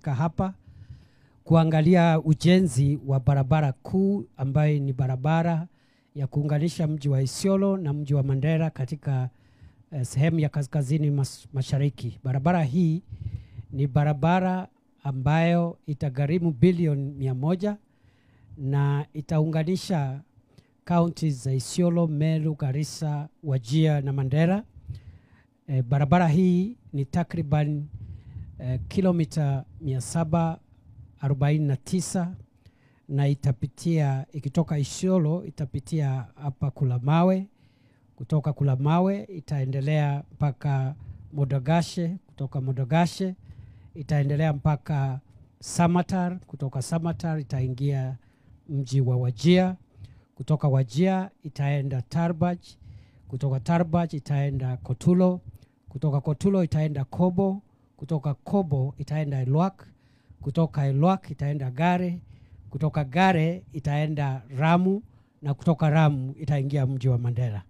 tumefika hapa kuangalia ujenzi wa barabara kuu ambayo ni barabara ya kuunganisha mji wa Isiolo na mji wa Mandera katika sehemu ya kaskazini mashariki. Barabara hii ni barabara ambayo itagharimu bilioni 100 na itaunganisha counties za Isiolo, Meru, Garissa, Wajir na Mandera. Barabara hii ni takriban kilomita 749 na itapitia, ikitoka Isiolo itapitia hapa Kulamawe, kutoka Kulamawe itaendelea mpaka Modogashe, kutoka Modogashe itaendelea mpaka Samatar, kutoka Samatar itaingia mji wa Wajir, kutoka Wajir itaenda Tarbaj, kutoka Tarbaj itaenda Kotulo, kutoka Kotulo itaenda Kobo, kutoka Kobo itaenda Elwak, kutoka Elwak itaenda Gare, kutoka Gare itaenda Ramu, na kutoka Ramu itaingia mji wa Mandera.